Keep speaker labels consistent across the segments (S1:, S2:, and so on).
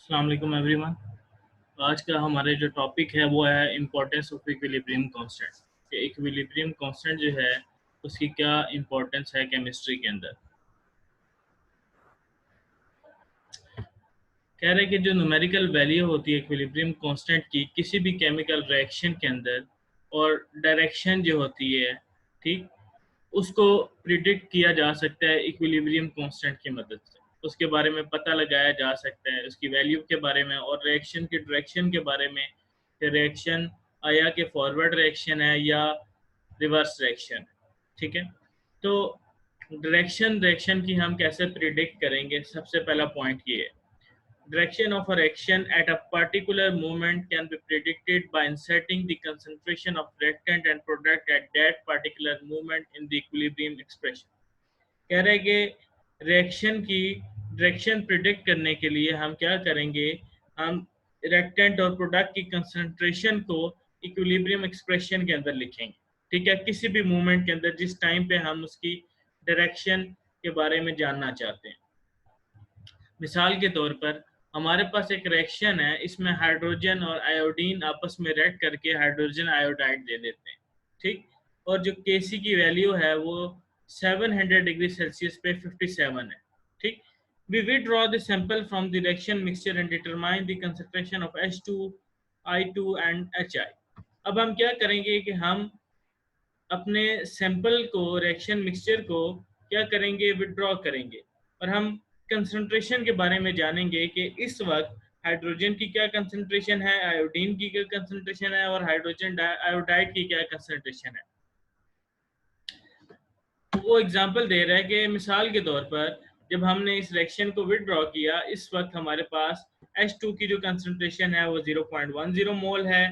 S1: अस्सलाम वालेकुम एवरीवन। आज का हमारे जो टॉपिक है वो है importance of equilibrium constant. Equilibrium constant जो है उसकी क्या इम्पोर्टेंस है केमिस्ट्री के अंदर। कह रहे हैं कि जो न्यूमेरिकल वैल्यू होती है इक्विलिब्रियम कांस्टेंट की किसी भी केमिकल रिएक्शन के अंदर, और डायरेक्शन जो होती है, ठीक, उसको प्रिडिक्ट किया जा सकता है इक्विलिब्रियम कांस्टेंट की मदद से। उसके बारे में पता लगाया जा सकता है, उसकी वैल्यू के बारे में और रिएक्शन के डायरेक्शन के बारे में कि रिएक्शन आया कि फॉरवर्ड रिएक्शन है या रिवर्स रिएक्शन है। ठीक है, तो डायरेक्शन रिएक्शन की हम कैसे प्रिडिक्ट करेंगे? सबसे पहला पॉइंट ये है, direction of a reaction at a particular moment can be predicted by inserting the concentration of reactant and product at that particular moment in the equilibrium expression। कह रहे हैं कि रिएक्शन की डायरेक्शन प्रिडिक्ट करने के लिए हम क्या करेंगे, हम रिएक्टेंट और प्रोडक्ट की कंसंट्रेशन को इक्विलिब्रियम एक्सप्रेशन के अंदर लिखेंगे। ठीक है, किसी भी मूवमेंट के अंदर जिस टाइम पे हम उसकी डायरेक्शन के बारे में जानना चाहते हैं। मिसाल के तौर पर हमारे पास एक रिएक्शन है, इसमें हाइड्रोजन और आयोडीन आपस में रिएक्ट करके हाइड्रोजन आयोडाइड दे देते हैं। ठीक, और जो Kc की वैल्यू है वो 700 डिग्री सेल्सियस पे 57 है। ठीक, we withdraw the sample from the reaction mixture and determine the concentration of H2, I2 and HI। अब हम क्या करेंगे कि हम अपने सैंपल को, रिएक्शन मिक्सचर को क्या करेंगे, विड्रॉ करेंगे, और हम कंसंट्रेशन के बारे में जानेंगे कि इस वक्त हाइड्रोजन की क्या कंसंट्रेशन है, आयोडीन की क्या कंसंट्रेशन है और हाइड्रोजन आयोडाइड की क्या कंसंट्रेशन है। तो वो एग्जांपल दे रहा है कि मिसाल के तौर पर जब हमने इस रिएक्शन को विड्रॉ किया, इस वक्त हमारे पास H2 की जो कंसंट्रेशन है वो 0.10 मोल है,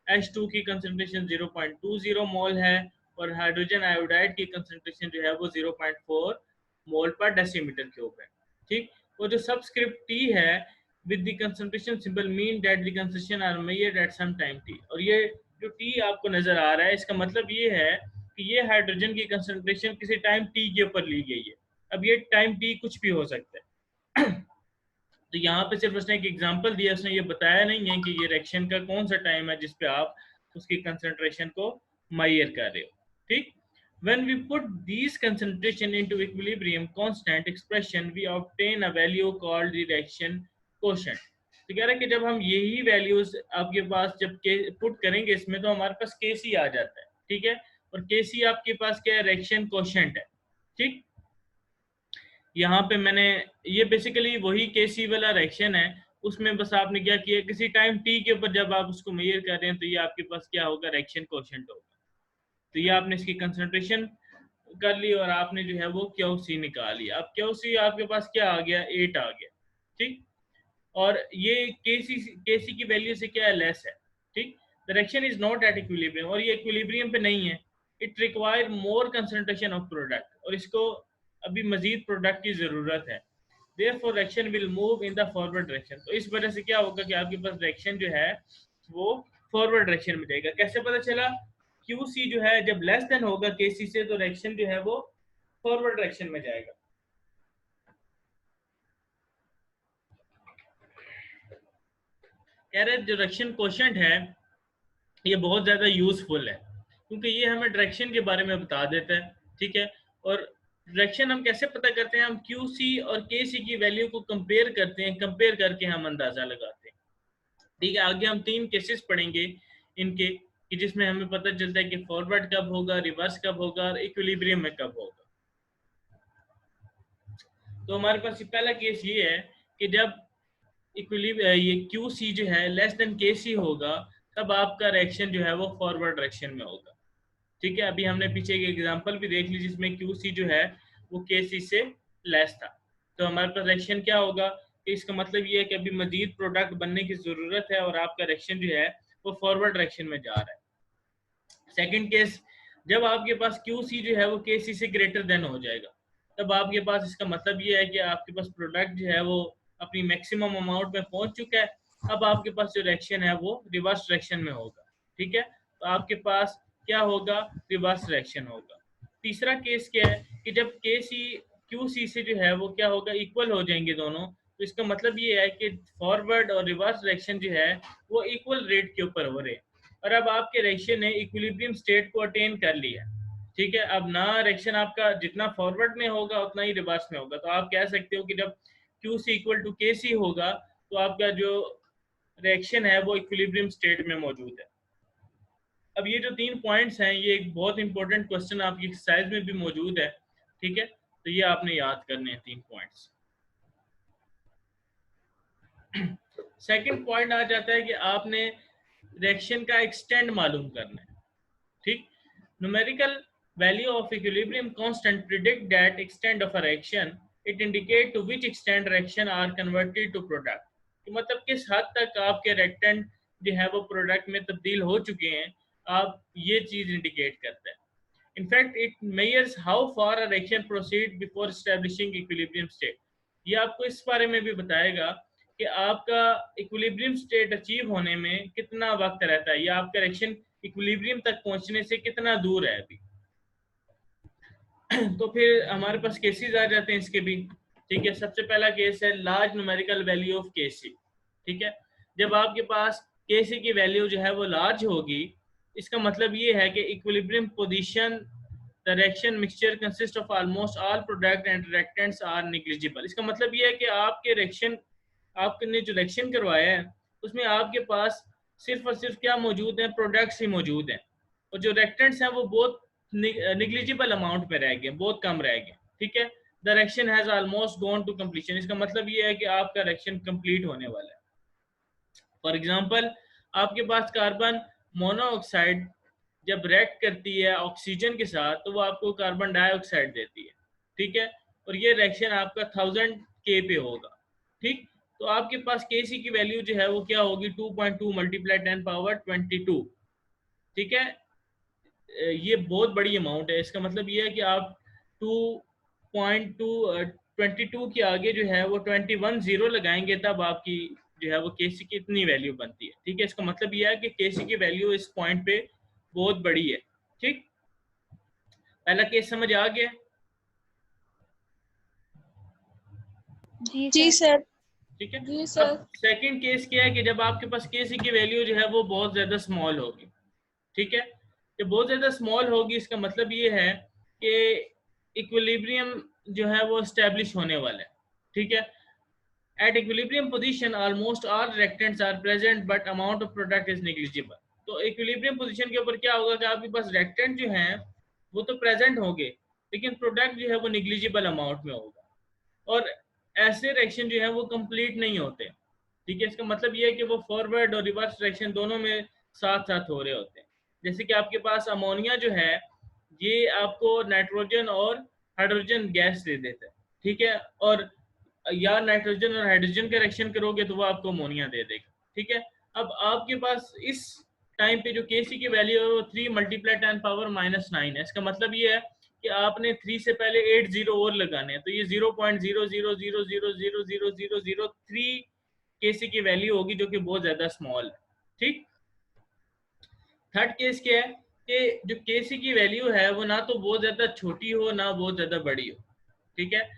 S1: H2 की कंसंट्रेशन 0.20 मोल है और हाइड्रोजन आयोडाइड की कंसंट्रेशन जो है वो 0.4 मोल पर डेसीमीटर क्यूब है। ठीक, और जो सबस्क्रिप्ट T है with the concentration symbol mean that the concentration are measured at some time T। और ये जो T आपको नजर आ रहा है, इसका मतलब ये है कि ये हाइड्रोजन की कंसंट्रेशन किसी टाइम T के ऊपर ली गई है। अब ये टाइम T कुछ भी हो सकता है। तो यहाँ पे सिर्फ उसने एक एग्जांपल दिया, उसने ये बताया नहीं है कि ये रिएक्शन का कौन सा टाइम है जिस पे आप उसकी कंसंट्रेशन को मेजर कर रहे हो। ठीक, when we put these concentration into equilibrium constant expression we obtain a value called the reaction quotient। तो कह रहा है कि जब हम यही वैल्यूज आपके पास जब पुट करेंगे इसमें, तो हमारे पास Kc आ जाता है। ठीक है, और Kc आपके पास क्या है, रिएक्शन कोशेंट है। ठीक, यहाँ पे मैंने ये बेसिकली वही Kc वाला रिएक्शन है, उसमें बस आपने क्या किया, किसी टाइम T के ऊपर जब आप उसको मेजर कर रहे हैं तो ये आपके पास क्या होगा, रिएक्शन कोशेंट होगा। तो ये आपने इसकी कंसंट्रेशन कर ली और आपने जो है वो Qc निकाल लिया। अब Qc आपके पास क्या आ गया, 8 आ गया। ठीक, और ये Kc की वैल्यू से क्या है, लेस है। ठीक, the reaction is not at equilibrium, और ये इक्विलिब्रियम पे नहीं है। It require more concentration of product, और इसको अभी मजीद प्रोडक्ट की जरूरत है। Therefore reaction will move in the forward direction. तो इस वजह से क्या होगा कि आपके पास रिएक्शन जो है वो फॉरवर्ड डायरेक्शन में जाएगा। कैसे पता चला? Qc जो है जब लेस देन होगा Kc से, तो रिएक्शन जो है वो फॉरवर्ड डायरेक्शन में जाएगा। कह रहे जो रिएक्शन कोशेंट है ये बहुत ज़्यादा यूजफुल है, क्योंकि ये हमें डायरेक्शन के बारे में बता देता है। ठीक है, और डायरेक्शन हम कैसे पता करते हैं, हम Qc और Kc की वैल्यू को कंपेयर करते हैं, कंपेयर करके हम अंदाज़ा लगाते हैं। ठीक है, आगे हम 3 केसेस पढ़ेंगे इनके, कि जिसमें हमें पता चलता है कि फॉरवर्ड कब होगा, रिवर्स कब होगा और इक्विलिब्रियम में कब होगा। तो हमारे पास पहला केस ये है कि जब ये Qc जो है लेस देन Kc होगा, तब आपका रिएक्शन जो है वो फॉरवर्ड डायरेक्शन में होगा। ठीक है, अभी हमने पीछे एक एग्जांपल भी देख ली जिसमें Qc जो है वो Kc से लेस था। तो हमारे पास रिएक्शन क्या होगा, कि इसका मतलब ये है कि अभी मजीद प्रोडक्ट बनने की ज़रूरत है और आपका रिएक्शन जो है वो फॉरवर्ड डायरेक्शन में जा रहा है। सेकंड केस, जब आपके पास Qc जो है वो Kc से ग्रेटर देन हो जाएगा, तब आपके पास इसका मतलब ये है कि आपके पास प्रोडक्ट जो है वो अपनी मैक्सिमम अमाउंट में पहुंच चुका है। अब आपके पास जो रिएक्शन है वो रिवर्स डायरेक्शन में होगा। ठीक है, तो आपके पास क्या होगा, रिवर्स रिएक्शन होगा। तीसरा केस क्या है कि जब Qc से जो है वो क्या होगा, इक्वल हो जाएंगे दोनों, तो इसका मतलब ये है कि फॉरवर्ड और रिवर्स डायरेक्शन जो है वो इक्वल रेट के ऊपर हो रहे हैं, और अब आपके रिएक्शन ने इक्विलिब्रियम स्टेट को अटेन कर लिया। ठीक है, अब ना रिएक्शन आपका जितना फॉरवर्ड में होगा उतना ही रिवर्स में होगा। तो आप कह सकते हो कि जब QC इक्वल टू KC होगा तो आपका जो रिएक्शन है वो इक्विलिब्रियम स्टेट में मौजूद है। अब ये जो 3 पॉइंट्स हैं ये एक बहुत इंपॉर्टेंट क्वेश्चन आपकी एक्सरसाइज में भी मौजूद है। ठीक है, तो ये आपने याद करने हैं 3 पॉइंट्स। सेकंड पॉइंट आ जाता है कि आपने रिएक्शन का एक्सटेंड मालूम करना है। ठीक, numerical value of equilibrium constant predict that extent of a reaction, it indicate to which extent reaction are converted to product. कि मतलब किस हद तक आपके रिएक्टेंट जो है वो प्रोडक्ट में तब्दील हो चुके हैं, आप ये चीज इंडिकेट करते हैं। In fact, it measures how far a reaction proceed before establishing equilibrium state. ये आपको इस बारे में भी बताएगा कि आपका इक्विलिब्रियम स्टेट अचीव होने में कितना वक्त रहता है, या आपका रिएक्शन इक्विलिब्रियम तक पहुंचने से कितना दूर है अभी। तो फिर हमारे पास केसेस आ जाते हैं इसके भी। ठीक है, सबसे पहला केस है large numerical value of KC। ठीक है, जब आपके पास KC की वैल्यू जो है वो लार्ज होगी, इसका मतलब ये है कि equilibrium position the reaction mixture consist of almost all product and reactants are negligible. इसका मतलब ये है कि आपके रिएक्शन, आपने जो रिएक्शन करवाया है उसमें आपके पास सिर्फ और सिर्फ क्या मौजूद है, प्रोडक्ट्स ही मौजूद हैं, और जो रिएक्टेंट्स हैं वो बहुत निग्लिजिबल अमाउंट में रह गए, बहुत कम रह गए। ठीक है, the reaction has almost gone to completion. इसका मतलब ये है कि आपका रिएक्शन कंप्लीट होने वाला है। फॉर एग्जांपल, आपके पास कार्बन मोनोऑक्साइड जब रिएक्ट करती है ऑक्सीजन के साथ तो वो आपको कार्बन डाइऑक्साइड देती है। ठीक है, और ये रिएक्शन आपका 1000 K पे होगा। ठीक, तो आपके पास KC की वैल्यू जो है वो क्या होगी, 2.2 मल्टीप्लाई 10 पावर 22। ठीक है, ये बहुत बड़ी अमाउंट है। इसका मतलब ये है कि आप 2.22 के आगे जो है वो 21 जीरो लगाएंगे तब आपकी जो है वो KC की इतनी वैल्यू बनती है। ठीक है, इसका मतलब ये है कि KC की वैल्यू इस पॉइंट पे बहुत बड़ी है। ठीक, पहला केस समझ आ गया?
S2: जी सर।
S1: ठीक है,
S2: जी सर।
S1: अब सेकंड केस क्या है कि जब आपके पास KC की वैल्यू जो है वो बहुत ज्यादा स्मॉल होगी। ठीक है, जब बहुत ज्यादा स्मॉल होगी इसका मतलब ये है कि इक्विलिब्रियम जो है वो एस्टेब्लिश होने वाला है। ठीक है, at equilibrium position almost all reactants are present but amount of product is negligible. तो इक्विलिब्रियम पोजीशन के ऊपर क्या होगा कि आपके पास रिएक्टेंट जो हैं वो तो प्रेजेंट होंगे लेकिन प्रोडक्ट जो है वो नेग्लिजिबल अमाउंट में होगा, और ऐसे रिएक्शन जो है वो कंप्लीट नहीं होते। ठीक है, इसका मतलब ये है कि वो फॉरवर्ड और रिवर्स रिएक्शन दोनों में साथ साथ हो रहे होते हैं। जैसे कि आपके पास अमोनिया जो है ये आपको नाइट्रोजन और हाइड्रोजन गैस दे देता है। ठीक है, और या नाइट्रोजन और हाइड्रोजन का रिएक्शन करोगे तो वो आपको अमोनिया दे देगा। ठीक है, अब आपके पास इस टाइम पे जो KC की वैल्यू है वो 3 मल्टीप्लाई 10 पावर -9 है। इसका मतलब ये है कि आपने 3 से पहले 8 जीरो और लगाने हैं, तो ये 0.000000003 KC की वैल्यू होगी जो कि बहुत ज्यादा स्मॉल है। ठीक, थर्ड केस क्या है कि जो KC की वैल्यू है वो ना तो बहुत ज्यादा छोटी हो ना बहुत ज्यादा बड़ी हो। ठीक है,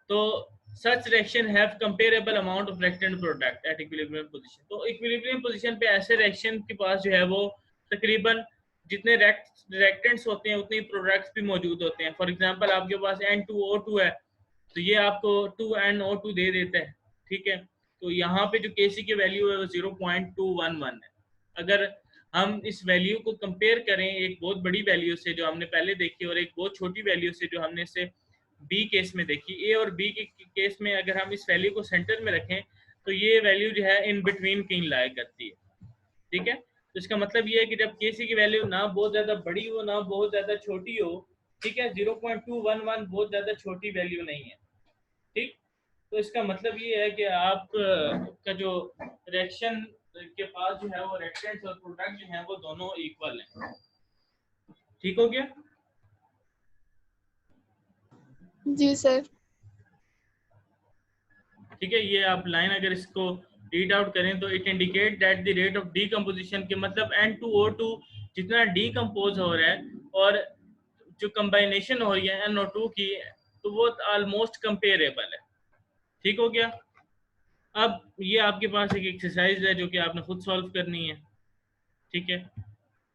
S1: तो such reaction have comparable amount of reactant product at equilibrium position. तो इक्विलिब्रियम पोजीशन पे ऐसे रिएक्शन के पास जो है वो तकरीबन जितने रिएक्टेंट्स होते हैं उतने प्रोडक्ट्स भी मौजूद होते हैं। फॉर एग्जांपल आपके पास N2O2 है तो ये आपको 2NO2 दे देता है। ठीक है, तो यहाँ पे जो KC की वैल्यू है वो 0.211 है। अगर हम इस वैल्यू को कंपेयर करें एक बहुत बड़ी वैल्यू से जो हमने पहले देखी और एक बहुत छोटी वैल्यू से जो हमने इसे B केस में देखी, A और B के केस में अगर हम इस वैल्यू को सेंटर में रखें तो ये वैल्यू जो है इन बिटवीन कहीं लाया करती है। ठीक है, तो इसका मतलब ये है कि जब KC की वैल्यू ना बहुत ज्यादा बड़ी हो ना बहुत ज्यादा छोटी हो, ठीक है, 0.211 बहुत ज्यादा छोटी वैल्यू नहीं है। ठीक, तो इसका मतलब ये है कि आप का जो रिएक्शन के पास जो है वो रिएक्टेंट्स और प्रोडक्ट जो है वो दोनों इक्वल हैं। ठीक हो गया?
S2: जी सर।
S1: ठीक है, ये आप लाइन अगर इसको रीड आउट करें तो it indicate that the rate of decomposition के मतलब N2O2 जितना डीकम्पोज हो रहा है और जो कंबाइनेशन हो रही है NO2 की तो वो ऑलमोस्ट कंपेरेबल है। ठीक हो गया? अब ये आपके पास एक एक्सरसाइज है जो कि आपने खुद सॉल्व करनी है, ठीक है।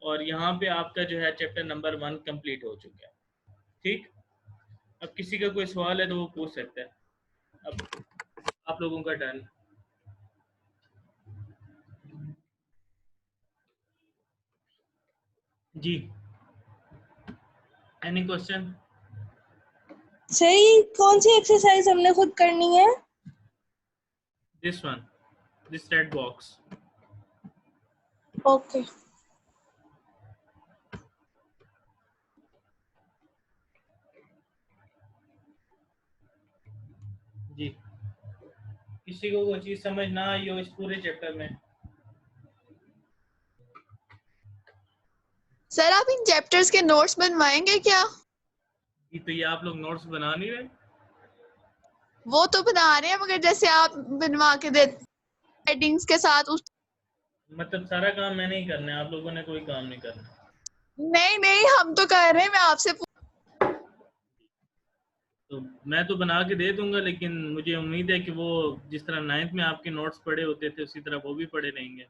S1: और यहाँ पे आपका जो है चैप्टर नंबर 1 कंप्लीट हो चुका है, ठीक। अब किसी का कोई सवाल है तो वो पूछ सकता है। अब आप लोगों का टर्न। जी, एनी क्वेश्चन?
S3: सही, कौन सी एक्सरसाइज हमने खुद करनी है?
S1: This one, this red box.
S3: Okay.
S1: जी, किसी को कोई चीज समझ ना आई हो इस पूरे चैप्टर में?
S2: सर आप इन चैप्टर्स के नोट्स बनवाएंगे क्या?
S1: जी, तो ये आप लोग नोट्स बना नहीं रहे?
S2: वो तो बना रहे हैं, मगर जैसे आप बनवा के देते हेडिंग्स के साथ उस
S1: मतलब सारा काम मैंने ही करना है, आप लोगों ने कोई काम नहीं करना?
S2: नहीं नहीं, हम तो कर रहे हैं, मैं आपसे
S1: तो मैं तो बना के दे दूंगा, लेकिन मुझे उम्मीद है कि वो जिस तरह 9th में आपके नोट्स पढ़े होते थे उसी तरह वो भी पढ़े रहेंगे।